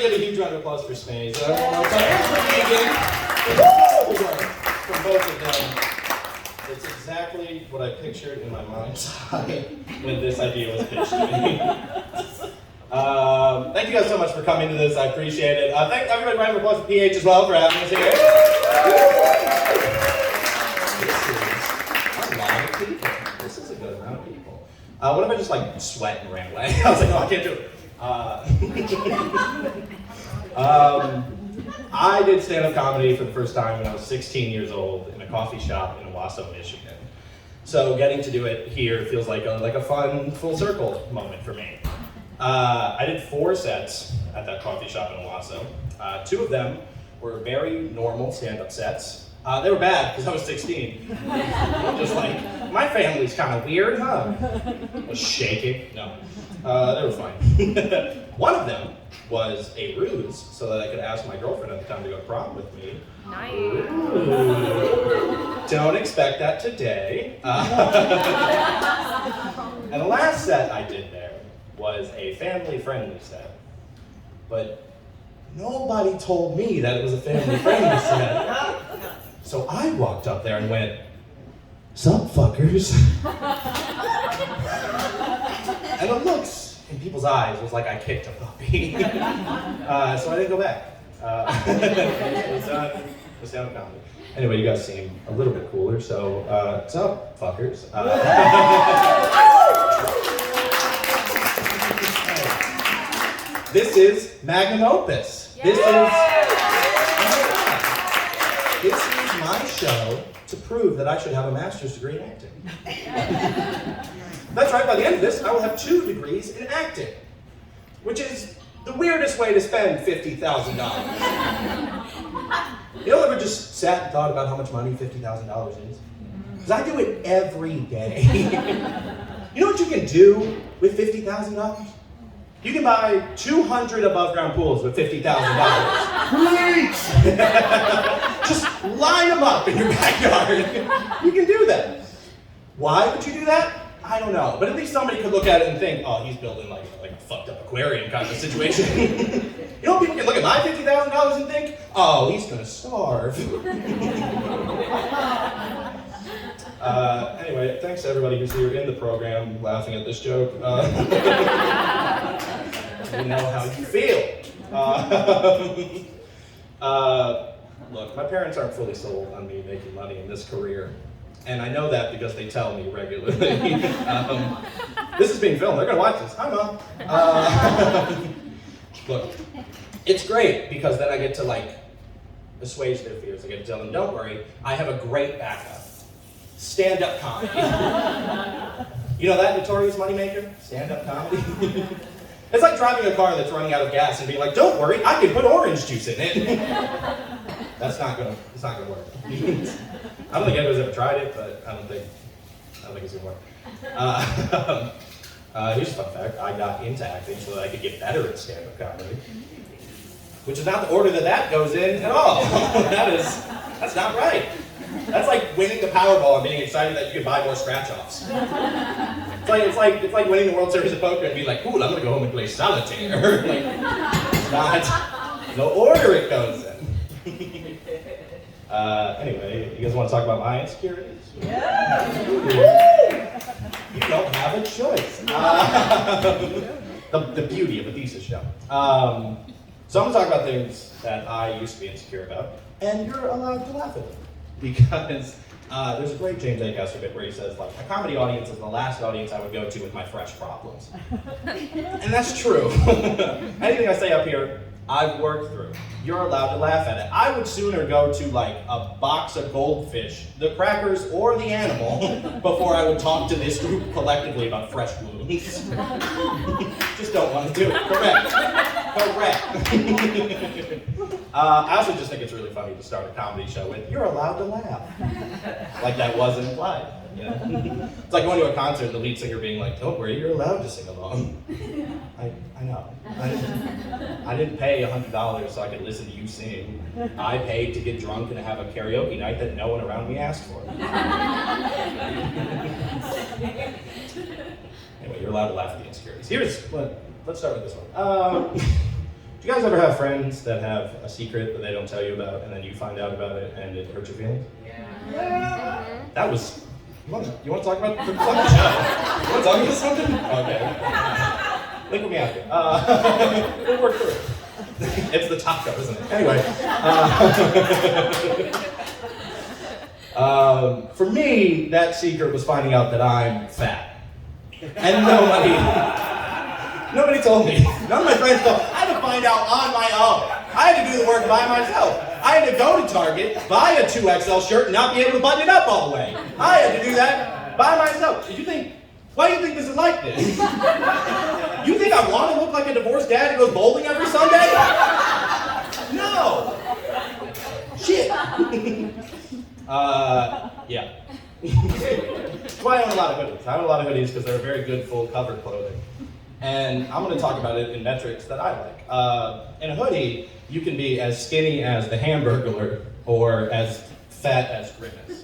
give a huge round of applause for Smaze. And from both of them. It's exactly what I pictured in my mind's eye when this idea was pitched to me. Thank you guys so much for coming to this. I appreciate it. Thank everybody. Round of applause for PH as well for having us here. This is a lot of people. This is a good amount of people. What if I just like sweat and ran away? I was like, no, I can't do it. I did stand-up comedy for the first time when I was 16 years old in a coffee shop in Owasso, Michigan. So getting to do it here feels like a fun full circle moment for me. I did 4 sets at that coffee shop in Owasso. 2 of them were very normal stand-up sets. They were bad because I was 16. I'm just like, my family's kind of weird, huh? I was shaking. No, they were fine. One of them was a ruse so that I could ask my girlfriend at the time to go to prom with me. Nice. Don't expect that today. And the last set I did there was a family-friendly set. But nobody told me that it was a family-friendly set. So I walked up there and went, "Sup, fuckers?" And the looks in people's eyes was like I kicked a puppy. So I didn't go back. It was stand-up comedy. Anyway, you guys seem a little bit cooler, so what's up, fuckers? This is Magnum Opus. This is my show to prove that I should have a master's degree in acting. That's right, by the end of this, I will have 2 degrees in acting, which is the weirdest way to spend $50,000. You know, ever just sat and thought about how much money $50,000 is? Because I do it every day. You know what you can do with $50,000? You can buy 200 above-ground pools with $50,000. Great! Just line them up in your backyard. You can do that. Why would you do that? I don't know, but at least somebody could look at it and think, oh, he's building like a fucked up aquarium kind of situation. You know, people can look at my $50,000 and think, oh, he's gonna starve. Anyway, thanks to everybody who's here in the program laughing at this joke. We know how you feel. Look, my parents aren't fully sold on me making money in this career. And I know that because they tell me regularly. This is being filmed, they're gonna watch this. Hi, Mom. Look, it's great because then I get to like assuage their fears. I get to tell them, don't worry, I have a great backup. Stand-up comedy. You know that notorious moneymaker? Stand-up comedy? It's like driving a car that's running out of gas and being like, don't worry, I can put orange juice in it. It's not gonna work. I don't think anybody's ever tried it, but I don't think it's gonna work. Here's a fun fact. I got into acting so that I could get better at stand-up comedy. Which is not the order that goes in at all. That's not right. That's like winning the Powerball and being excited that you can buy more scratch-offs. It's like winning the World Series of Poker and being like, cool, I'm gonna go home and play solitaire. Like, it's not the order it goes in. Anyway, you guys want to talk about my insecurities? Yeah. You don't have a choice. The beauty of a thesis show. So I'm going to talk about things that I used to be insecure about, and you're allowed to laugh at them. Because there's a great James A. Kessler bit where he says, like, a comedy audience is the last audience I would go to with my fresh problems. And that's true. Anything I say up here, I've worked through. You're allowed to laugh at it. I would sooner go to like a box of goldfish, the crackers, or the animal before I would talk to this group collectively about fresh wounds. Just don't want to do it. Correct. I also just think it's really funny to start a comedy show with, you're allowed to laugh. Like that wasn't implied. You know? It's like going to a concert and the lead singer being like, don't worry, you're allowed to sing along. I know. I didn't pay $100 so I could listen to you sing. I paid to get drunk and have a karaoke night that no one around me asked for. Anyway, you're allowed to laugh at the insecurities. Let's start with this one. Do you guys ever have friends that have a secret that they don't tell you about, and then you find out about it and it hurts your feelings? Yeah. That was. You want to talk about the fucking show? You want to talk about something? Okay. Link with me after. We'll work through it. It's the taco, isn't it? Anyway. For me, that secret was finding out that I'm fat. And nobody told me. None of my friends told me. I had to find out on my own. I had to do the work by myself. I had to go to Target, buy a 2XL shirt, and not be able to button it up all the way. I had to do that by myself. Why do you think this is like this? You think I want to look like a divorced dad who goes bowling every Sunday? No. Shit. Yeah. That's why I own a lot of hoodies. I own a lot of hoodies because they're very good full cover clothing. And I'm going to talk about it in metrics that I like. In a hoodie, you can be as skinny as the Hamburglar or as fat as Grimace.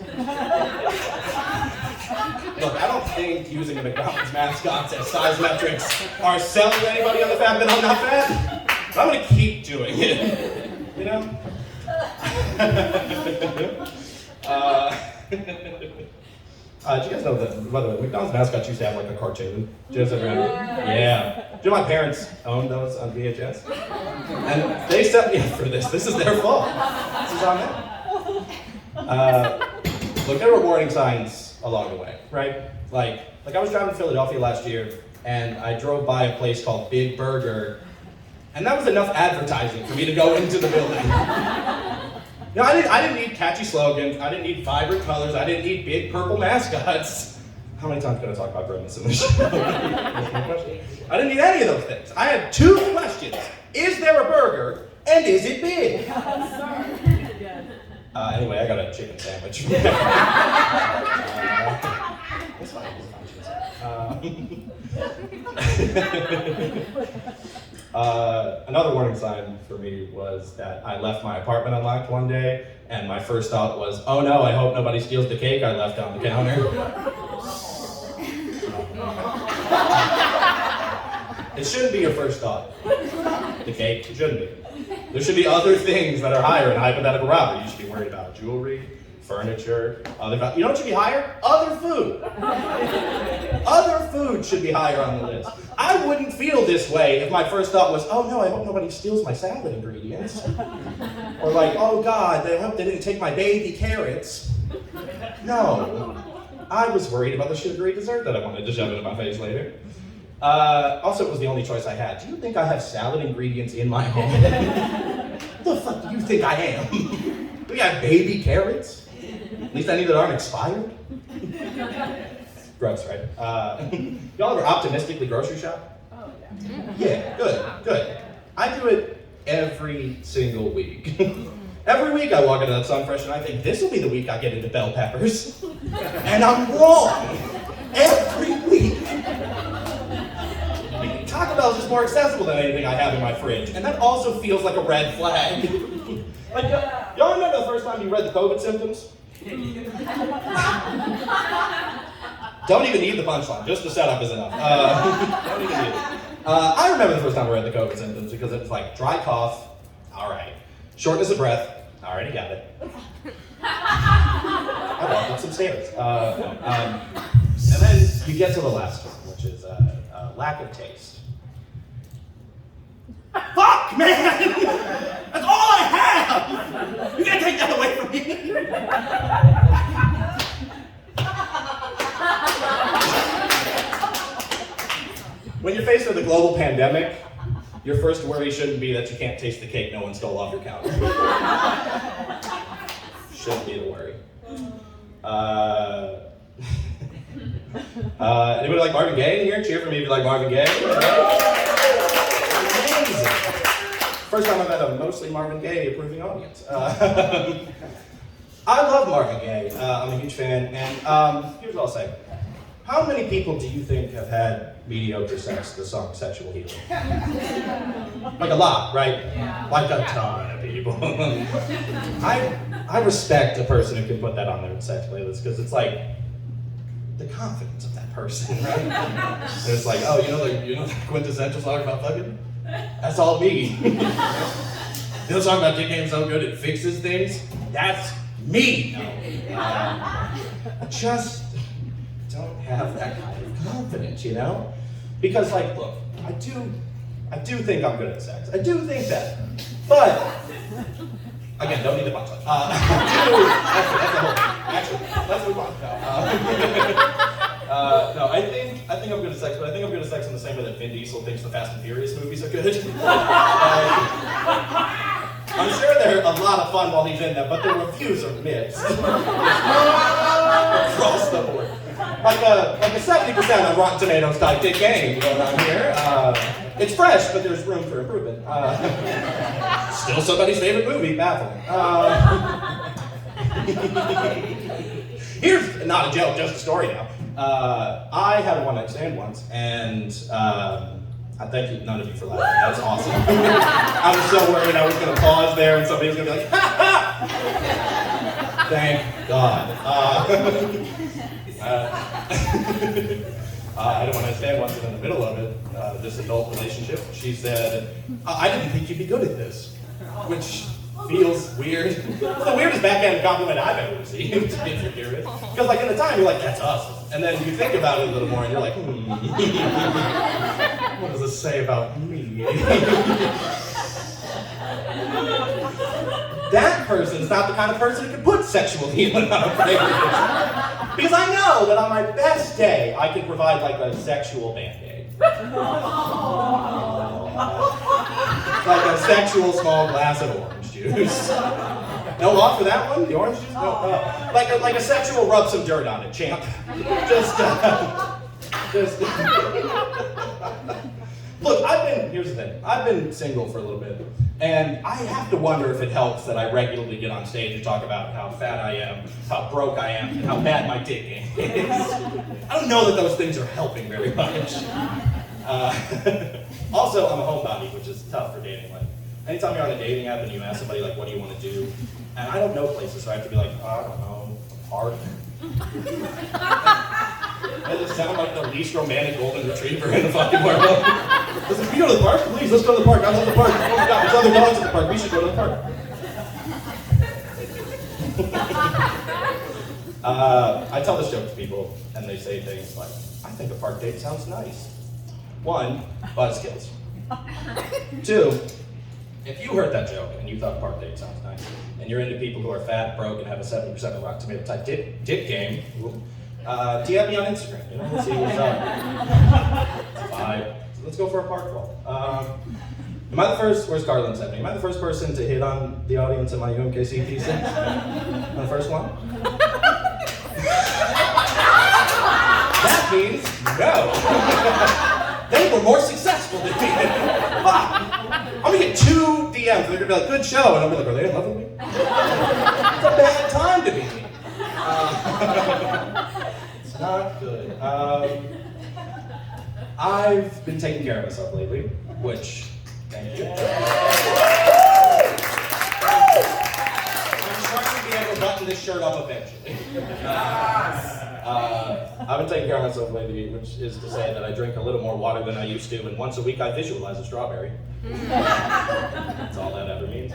Look, I don't think using a McDonald's mascot as size metrics are selling anybody on the fact that I'm not fat. But I'm going to keep doing it. You know? Do you guys know that, by the way, McDonald's mascot used to have like a cartoon? Do you guys ever remember? Yeah. Do you know my parents owned those on VHS? And they set me up for this. This is their fault. This is on them. Look, there were warning signs along the way, right? Like I was driving to Philadelphia last year, and I drove by a place called Big Burger, and that was enough advertising for me to go into the building. No, I didn't need catchy slogans. I didn't need vibrant colors. I didn't need big purple mascots. How many times can I talk about Grimace in this show? I didn't need any of those things. I had two questions. Is there a burger? And is it big? Anyway, I got a chicken sandwich. It's fine. Another warning sign for me was that I left my apartment unlocked one day, and my first thought was, oh no, I hope nobody steals the cake I left on the counter. It shouldn't be your first thought. The cake, it shouldn't be. There should be other things that are higher in hypothetical robbery. You should be worried about jewelry, furniture, other value. You know what should be higher? Other food. Other food should be higher on the list. I wouldn't feel this way if my first thought was, oh no, I hope nobody steals my salad ingredients. Or like, oh God, I hope they didn't take my baby carrots. No. I was worried about the sugary dessert that I wanted to shove into my face later. Also, it was the only choice I had. Do you think I have salad ingredients in my home? What the fuck do you think I am? We got baby carrots? At least I need that aren't expired. Gross, right? Y'all ever optimistically grocery shop? Oh, yeah. Yeah, good. I do it every single week. Every week I walk into that Sunfresh and I think, this will be the week I get into bell peppers. And I'm wrong. Every week. Taco Bell is just more accessible than anything I have in my fridge. And that also feels like a red flag. Like, y'all remember the first time you read the COVID symptoms? Don't even need the punchline, just the setup is enough. Don't even need it. I remember the first time I read the COVID symptoms because it was like dry cough, all right. Shortness of breath, already got it. I walked up some stairs. And then you get to the last one, which is lack of taste. Fuck, man! That's all I have! You can't take that away from me! When you're faced with a global pandemic, your first worry shouldn't be that you can't taste the cake no one stole off your counter. Shouldn't be the worry. Anybody like Marvin Gaye in here? Cheer for me if you like Marvin Gaye. Amazing. First time I've had a mostly Marvin Gaye approving audience. I love Marvin Gaye. I'm a huge fan. And here's what I'll say. How many people do you think have had mediocre sex to the song Sexual Healing? Like a lot, right? Yeah. Like a ton of people. I respect a person who can put that on their sex playlist because it's like the confidence of that person, right? And it's like, oh, you know the quintessential song about fucking? That's all me. They'll talk about dick game so good it fixes things. That's me. I just don't have that kind of confidence, you know? Because, like, look, I do think I'm good at sex. I do think that. But, again, don't need the punchline. Actually, let's move on. No, I think I'm good at sex, but I think I'm good at sex in the same way that Vin Diesel thinks the Fast and Furious movies are good. I'm sure they're a lot of fun while he's in them, but the reviews are mixed. Across the board. Like a 70% on Rotten Tomatoes type dick game going on here. It's fresh, but there's room for improvement. Still somebody's favorite movie, baffling. Here's not a joke, just a story now. I had a one-night stand once, and I thank you, none of you for laughing. That was awesome. I was so worried I was going to pause there and somebody was going to be like, ha ha! Thank God. I had a one-night stand once, and in the middle of it, this adult relationship, she said, I didn't think you'd be good at this, which feels weird. Well, the weirdest backhanded compliment I've ever received, if you're curious. Because, like, in the time, you're like, that's us. And then you think about it a little more, and you're like, what does this say about me? That person's not the kind of person who can put sexual healing on a plate. Because I know that on my best day, I can provide, like, a sexual band-aid. Like a sexual small glass of orange juice. No off for that one? The orange juice? No. Like a sexual rub some dirt on it, champ. Just. Look, here's the thing. I've been single for a little bit, and I have to wonder if it helps that I regularly get on stage and talk about how fat I am, how broke I am, and how bad my dick game is. I don't know that those things are helping very much. Also, I'm a homebody, which is tough for dating. Like, anytime you're on a dating app and you ask somebody, like, what do you want to do? And I don't know places, so I have to be like, I don't know, a park. Does it sound like the least romantic golden retriever in the fucking world? Listen, can we go to the park? Please, let's go to the park. I love the park. Oh my God, there's other dogs at the park. We should go to the park. I tell this joke to people, and they say things like, I think a park date sounds nice. 1, buzzkills. 2, if you heard that joke and you thought park date sounds nice, and you're into people who are fat, broke, and have a 70% of Rotten Tomato type dick game, DM me on Instagram. You know, let's see what's up. It's a vibe. So let's go for a park crawl. Am I the first? Where's Garland sent me? Am I the first person to hit on the audience in my UMKC Thesis? Am I the first one? That means no. They were more successful than me. I'm gonna get 2 DMs. They're gonna be like, good show. And I'm gonna be like, are they in love with me? It's a bad time to be me. It's not good. I've been taking care of myself lately, which, thank you. I'm trying to be able to button this shirt up eventually. I've been taking care of myself lately, which is to say that I drink a little more water than I used to, and once a week I visualize a strawberry. That's all that ever means.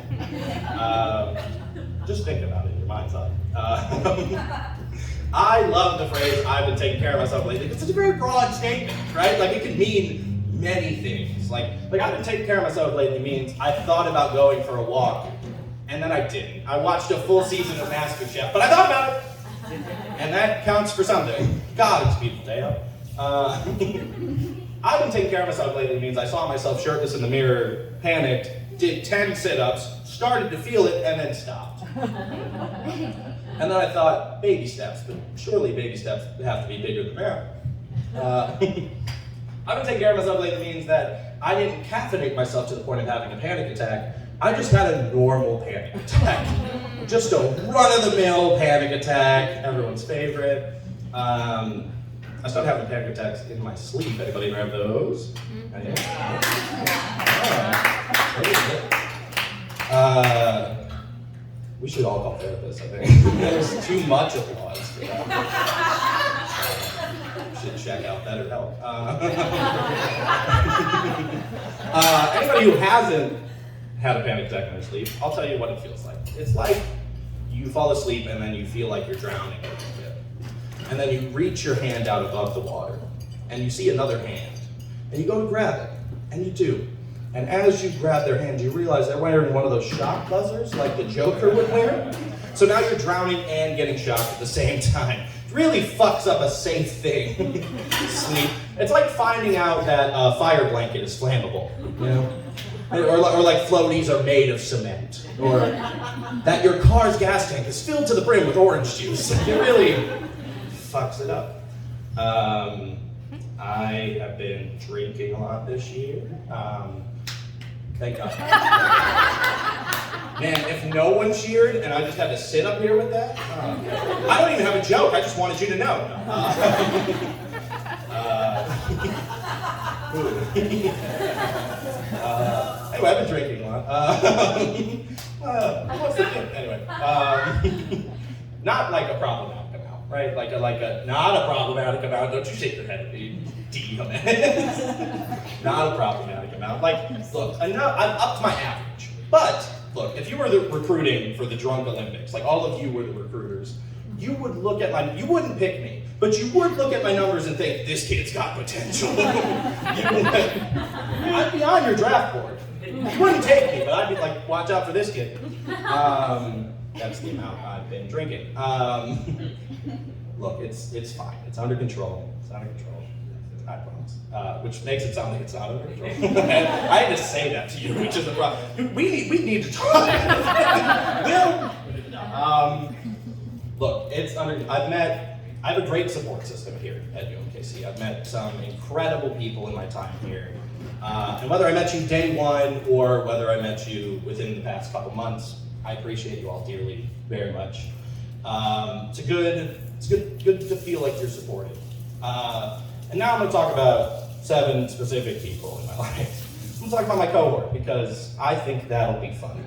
Just think about it in your mind's eye. I love the phrase, I've been taking care of myself lately, because it's a very broad statement, right? Like, it can mean many things. Like I've been taking care of myself lately means I thought about going for a walk, and then I didn't. I watched a full season of MasterChef, but I thought about it! And that counts for something. God, it's a beautiful day out. I've been taking care of myself lately means I saw myself shirtless in the mirror, panicked, did 10 sit-ups, started to feel it, and then stopped. And then I thought, baby steps, but surely baby steps have to be bigger than that. I've been taking care of myself lately means that I didn't caffeinate myself to the point of having a panic attack. I just had a normal panic attack. Just a run-of-the-mill panic attack, everyone's favorite. I started having panic attacks in my sleep. Anybody ever have those? We should all call therapists, I think. There's too much applause for that. check out BetterHelp. Anybody who hasn't had a panic attack in their sleep, I'll tell you what it feels like. It's like you fall asleep and then you feel like you're drowning a little bit. And then you reach your hand out above the water and you see another hand. And you go to grab it, and you do. And as you grab their hand, you realize they're wearing one of those shock buzzers like the Joker would wear. So now you're drowning and getting shocked at the same time. It really fucks up a safe thing. Sleep. It's like finding out that a fire blanket is flammable, you know? Or like floaties are made of cement. Or that your car's gas tank is filled to the brim with orange juice. It really fucks it up. I have been drinking a lot this year. Thank God. Man, if no one cheered and I just had to sit up here with that, I don't even have a joke, I just wanted you to know. Anyway, I've been drinking a lot. What's the thing? Anyway, not like a problematic amount, right? Like a not a problematic amount. Don't you shake your head at me, D-humans. Not a problematic amount. Like, look, I'm up to my average. But look, if you were recruiting for the Drunk Olympics, like all of you were the recruiters, you would look at you wouldn't pick me, but you would look at my numbers and think, this kid's got potential. I'd be on your draft board. You wouldn't take me, but I'd be like, watch out for this kid. That's the amount I've been drinking. Look, it's fine. It's under control. It's under control. I promise. Which makes it sound like it's not under control. I had to say that to you, which is a problem. We need to talk. Look, it's under. I have a great support system here at UMKC. I've met some incredible people in my time here. And whether I met you day one or whether I met you within the past couple months, I appreciate you all dearly, very much. It's good to feel like you're supported. And now I'm going to talk about 7 specific people in my life. I'm going to talk about my cohort because I think that'll be fun.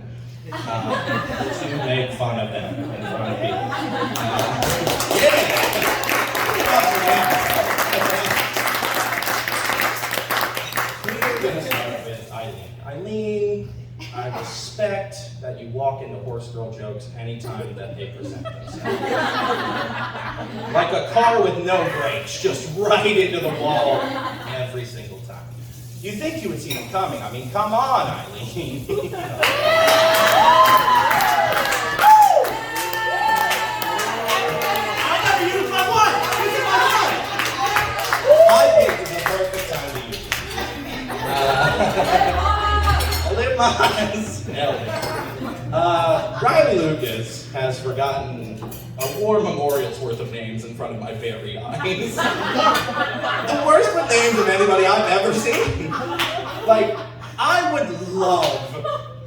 To make fun of them in front of people. We're going to start with Eileen. Eileen, I respect that you walk into horse girl jokes anytime that they present themselves. Like a car with no brakes, just right into the wall every single time. You think you would see them coming. I mean, come on, Eileen. I never used my one. This is my one. I picked the perfect time to use it. I live my life. Riley Lucas has forgotten a war memorial's worth of names in front of my very eyes. The worst with names of anybody I've ever seen. Like, I would love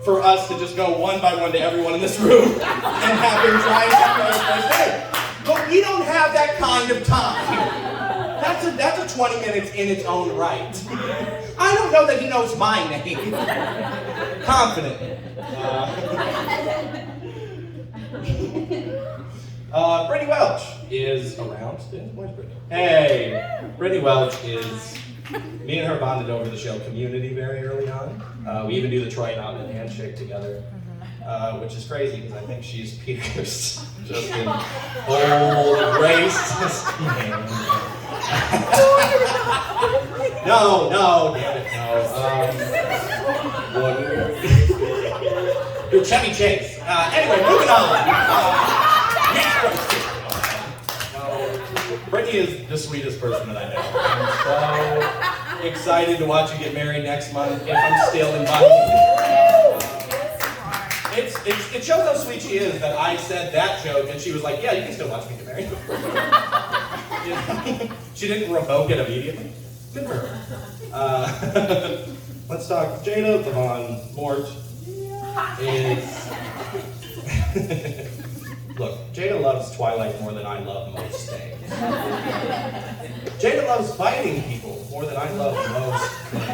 for us to just go one by one to everyone in this room and have him try and have their first name. But we don't have that kind of time. That's a 20 minutes in its own right. I don't know that he knows my name. Confidently. Brittany Welch is around. Where's Brittany? Hey, Brittany Welch is, me and her bonded over the show Community very early on. We even do the Troy Mountain handshake together, which is crazy because I think she's pierced just in old racist. No, damn it, no. You're Chevy Chase. Anyway, moving on. Brittany is the sweetest person that I know. I'm so excited to watch you get married next month if I'm still invited. It shows how sweet she is that I said that joke and she was like, yeah, you can still watch me get married. She didn't revoke it immediately. Good for her. Let's talk. Jada Devon Mort is... Look, Jada loves Twilight more than I love most things. Jada loves fighting people more than I love most things.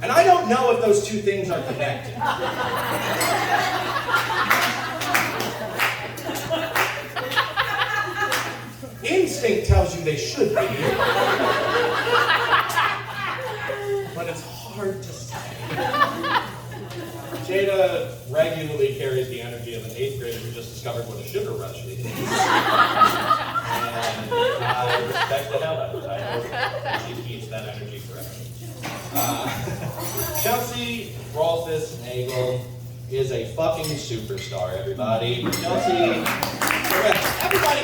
And I don't know if those two things are connected. instinct tells you they should be. But it's hard to say. Jada regularly carries the energy of an 8th grader who just discovered what a sugar rush is. And I respect the hell out of it. I hope that she keeps that energy forever. Chelsea Rolfus Nagel is a fucking superstar, everybody. Chelsea, everybody.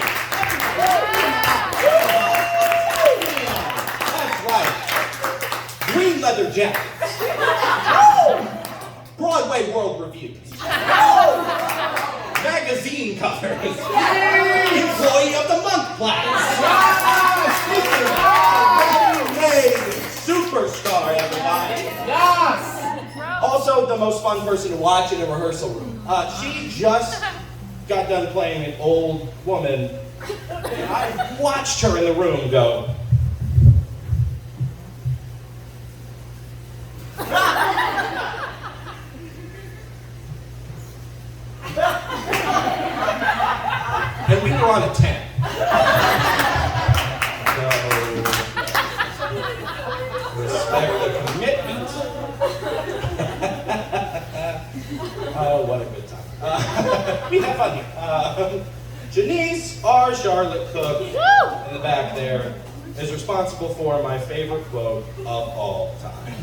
That's right. Green leather jackets. Broadway World Reviews. Magazine covers. Employee of the Month class. Superstar, everybody. Yes. Also, the most fun person to watch in a rehearsal room. She just got done playing an old woman, and I watched her in the room go. And we were on a 10. Respect the commitment. Oh, what a good time. We have fun here. Janice R. Charlotte Cook, in the back there, is responsible for my favorite quote of all time.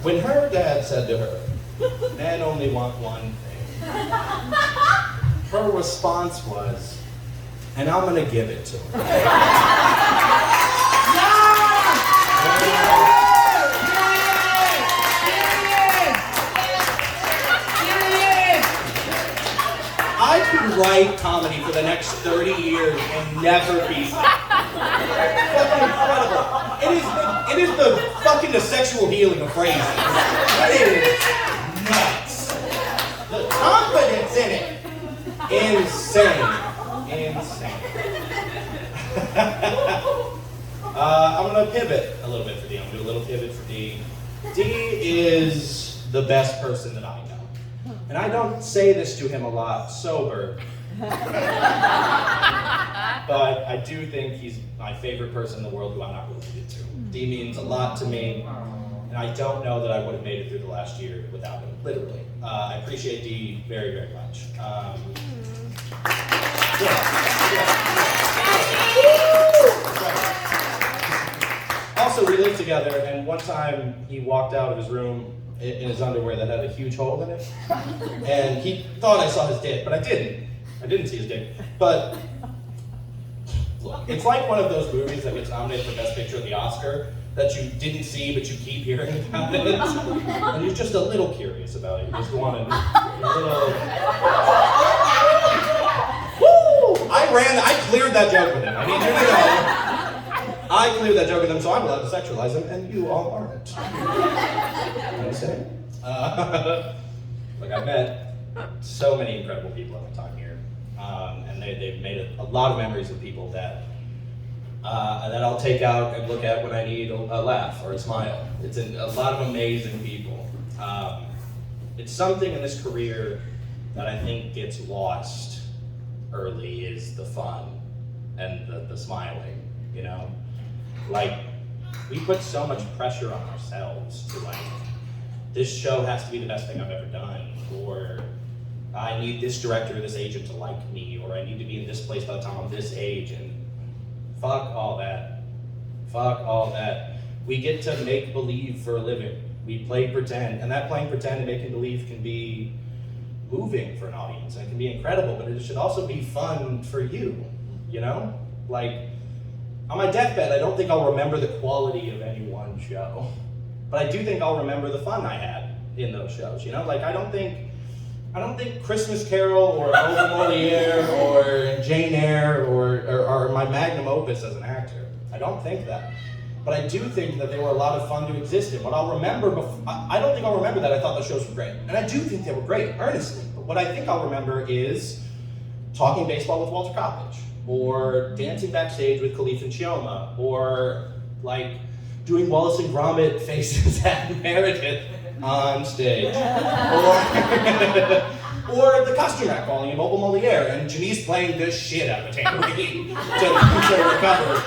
When her dad said to her, "Men only want one thing," her response was, "And I'm gonna give it to her." I could write comedy for the next 30 years and never be fucking incredible. It is the fucking the sexual healing of phrases. It is nuts. The confidence in it. Insane. I'm gonna pivot a little bit for D. I'm gonna do a little pivot for D. D is the best person that I know. And I don't say this to him a lot sober. But I do think he's my favorite person in the world who I'm not related to. D means a lot to me. And I don't know that I would have made it through the last year without him, literally. I appreciate D very, very much. Also, we lived together, and one time he walked out of his room in his underwear that had a huge hole in it. And he thought I saw his dick, but I didn't. I didn't see his dick. But look, it's like one of those movies that gets nominated for Best Picture at the Oscar that you didn't see, but you keep hearing about it. And you're just a little curious about it. You just want a little... Woo! I cleared that joke with him. I need you to know. I cleared that joke with him, so I'm allowed to sexualize him, and you all aren't. You understand? Look, I've met so many incredible people in my time here, and they've made a lot of memories with people that I'll take out and look at when I need a laugh or a smile. It's a lot of amazing people. It's something in this career that I think gets lost early is the fun and the smiling, you know? Like, we put so much pressure on ourselves to like, this show has to be the best thing I've ever done, or I need this director or this agent to like me, or I need to be in this place by the time I'm this age, and fuck all that. Fuck all that. We get to make believe for a living. We play pretend, and that playing pretend and making believe can be moving for an audience, and it can be incredible, but it should also be fun for you, you know? Like, on my deathbed, I don't think I'll remember the quality of any one show, but I do think I'll remember the fun I had in those shows, you know? Like, I don't think Christmas Carol or Over Moliere or Jane Eyre or my Magnum Opus as an actor. I don't think that. But I do think that they were a lot of fun to exist in. What I'll remember, I don't think I'll remember that I thought the shows were great. And I do think they were great, earnestly. But what I think I'll remember is talking baseball with Walter Coppage, or dancing backstage with Khalif and Chioma, or like doing Wallace and Gromit faces at Meredith on stage. Or the costume rack falling in Moliere, and Janice playing this shit out of a tambourine to recover.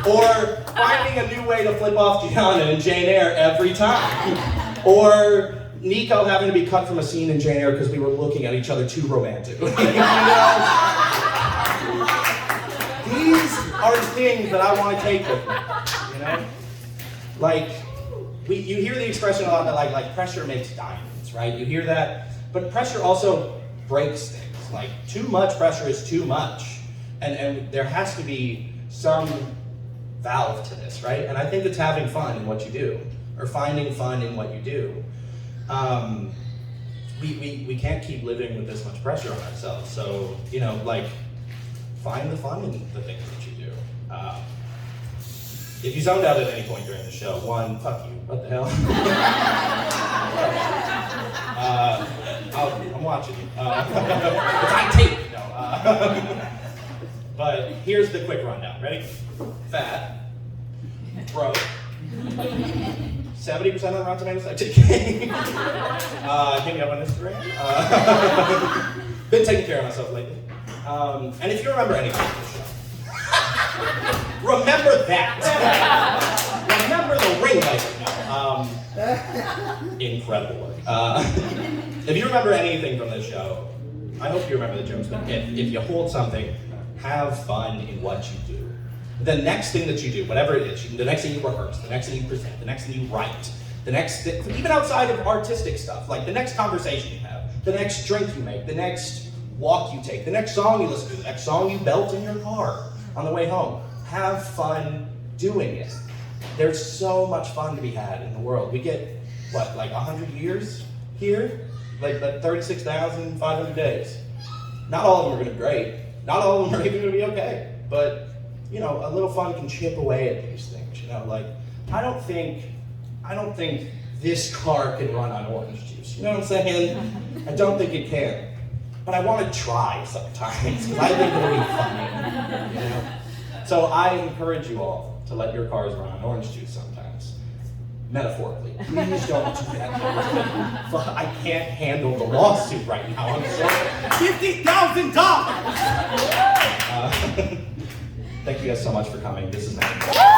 Or finding a new way to flip off Gianna and Jane Eyre every time. Or Nico having to be cut from a scene in Jane Eyre because we were looking at each other too romantically. These are things that I want to take with me, you know? Like, you hear the expression a lot that like pressure makes diamonds, right? You hear that, but pressure also breaks things. Like, too much pressure is too much. And there has to be some valve to this, right? And I think it's having fun in what you do, or finding fun in what you do. We can't keep living with this much pressure on ourselves. So, you know, like, find the fun in the things that you do. If you zoned out at any point during the show, one, fuck you, what the hell? I'm watching you. It's on tape. No, but here's the quick rundown. Ready? Fat, broke, 70% on Rotten Tomatoes. I'm just kidding. Hit me up on Instagram. Been taking care of myself lately. And if you remember anything from the show, remember that. Remember the ring light. Incredible work. If you remember anything from this show, I hope you remember the jokes, but if you hold something, have fun in what you do. The next thing that you do, whatever it is, the next thing you rehearse, the next thing you present, the next thing you write, the next thing, even outside of artistic stuff, like the next conversation you have, the next drink you make, the next walk you take, the next song you listen to, the next song you belt in your car on the way home. Have fun doing it. There's so much fun to be had in the world. We get, what, like 100 years here? Like 36,500 days. Not all of them are going to be great. Not all of them are even going to be okay. But, you know, a little fun can chip away at these things. You know, like, I don't think this car can run on orange juice. You know what I'm saying? I don't think it can. But I want to try sometimes, because I think it'll be funny. You know? So I encourage you all to let your cars run on orange juice sometimes. Metaphorically. Please don't do that. I can't handle the lawsuit right now. I'm sorry. $50,000! Thank you guys so much for coming. This is Magnum.